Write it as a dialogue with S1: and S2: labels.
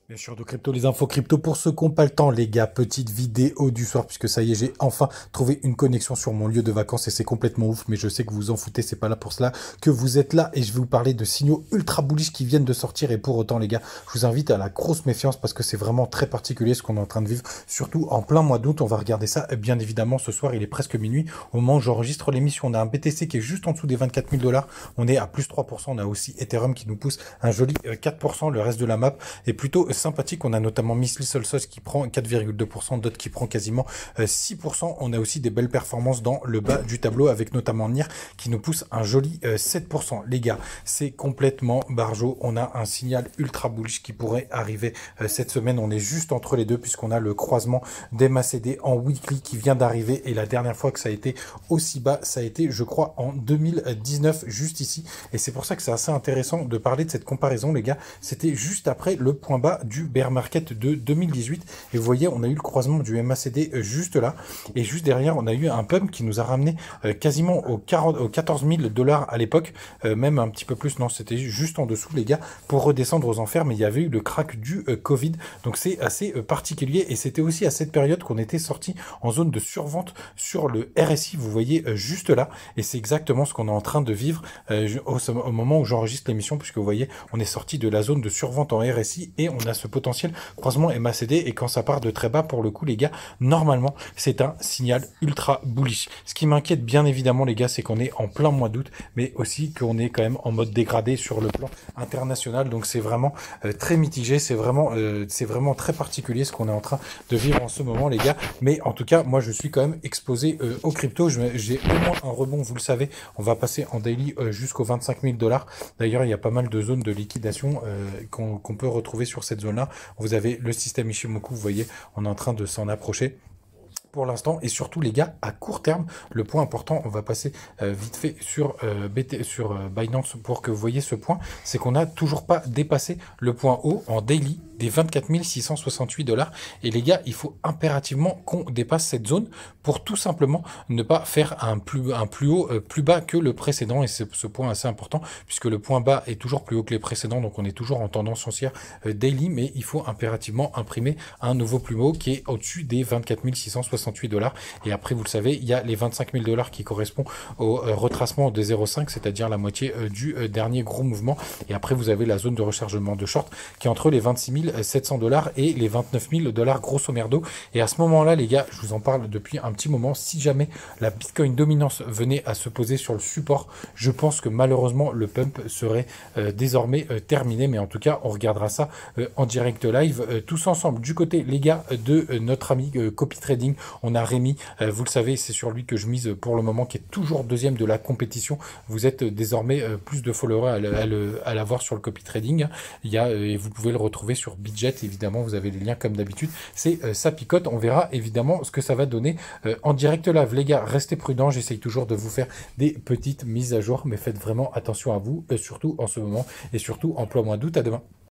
S1: Bien sûr, de crypto, les infos crypto pour ceux qui n'ont pas le temps, les gars. Petite vidéo du soir, puisque ça y est, j'ai enfin trouvé une connexion sur mon lieu de vacances et c'est complètement ouf. Mais je sais que vous en foutez, c'est pas là pour cela que vous êtes là. Et je vais vous parler de signaux ultra bullish qui viennent de sortir. Et pour autant, les gars, je vous invite à la grosse méfiance parce que c'est vraiment très particulier ce qu'on est en train de vivre. Surtout en plein mois d'août, on va regarder ça. Bien évidemment, ce soir, il est presque minuit. Au moment où j'enregistre l'émission, on a un BTC qui est juste en dessous des 24 000 $. On est à plus 3%. On a aussi Ethereum qui nous pousse un joli 4%. Le reste de la map est plutôt sympathique. On a notamment Miss Little Sauce qui prend 4,2%, d'autres qui prend quasiment 6%. On a aussi des belles performances dans le bas du tableau avec notamment Nier qui nous pousse un joli 7%. Les gars, c'est complètement barjo. On a un signal ultra bullish qui pourrait arriver cette semaine. On est juste entre les deux puisqu'on a le croisement d'MACD en weekly qui vient d'arriver et la dernière fois que ça a été aussi bas, ça a été, je crois, en 2019, juste ici. Et c'est pour ça que c'est assez intéressant de parler de cette comparaison, les gars. C'était juste après le point bas du bear market de 2018. Et vous voyez, on a eu le croisement du MACD juste là. Et juste derrière, on a eu un pump qui nous a ramené quasiment aux 14 000 $ à l'époque. Même un petit peu plus, non, c'était juste en dessous, les gars, pour redescendre aux enfers. Mais il y avait eu le crack du Covid. Donc c'est assez particulier. Et c'était aussi à cette période qu'on était sorti en zone de survente sur le RSI. Vous voyez juste là. Et c'est exactement ce qu'on est en train de vivre au moment où j'enregistre l'émission, puisque vous voyez, on est sorti de la zone de survente en RSI et on a ce potentiel croisement MACD. Et quand ça part de très bas, pour le coup, les gars, normalement, c'est un signal ultra bullish. Ce qui m'inquiète bien évidemment, les gars, c'est qu'on est en plein mois d'août, mais aussi qu'on est quand même en mode dégradé sur le plan international. Donc c'est vraiment très mitigé, c'est vraiment très particulier ce qu'on est en train de vivre en ce moment, les gars. Mais en tout cas, moi, je suis quand même exposé aux cryptos. J'ai au moins un rebond, vous le savez. On va passer en daily jusqu'aux 25 000 $. D'ailleurs, il y a pas mal de zones de liquidation qu'on peut retrouver sur cette zone-là. Vous avez le système Ishimoku, vous voyez, on est en train de s'en approcher pour l'instant. Et surtout, les gars, à court terme, le point important, on va passer vite fait sur Binance pour que vous voyez ce point, c'est qu'on n'a toujours pas dépassé le point haut en daily des 24 668 $. Et les gars, il faut impérativement qu'on dépasse cette zone pour tout simplement ne pas faire un plus haut plus bas que le précédent. Et c'est ce point assez important puisque le point bas est toujours plus haut que les précédents. Donc on est toujours en tendance haussière daily, mais il faut impérativement imprimer un nouveau plus haut qui est au-dessus des 24 668 $. Et après, vous le savez, il y a les 25 000 $ qui correspondent au retracement de 0,5, c'est-à-dire la moitié du dernier gros mouvement. Et après, vous avez la zone de rechargement de short qui est entre les 26 700 $ et les 29 000 $ grosso merdo. Et à ce moment-là, les gars, je vous en parle depuis un petit moment. Si jamais la Bitcoin dominance venait à se poser sur le support, je pense que malheureusement, le pump serait désormais terminé. Mais en tout cas, on regardera ça en direct live tous ensemble. Du côté, les gars, de notre ami Copy Trading, on a Rémi. Vous le savez, c'est sur lui que je mise pour le moment, qui est toujours deuxième de la compétition. Vous êtes désormais plus de followers à l'avoir sur le Copy Trading. Et vous pouvez le retrouver sur Budget, évidemment, vous avez les liens comme d'habitude. C'est ça picote, on verra évidemment ce que ça va donner en direct live. Les gars, restez prudents, j'essaye toujours de vous faire des petites mises à jour, mais faites vraiment attention à vous, surtout en ce moment, et surtout en plein mois d'août. À demain.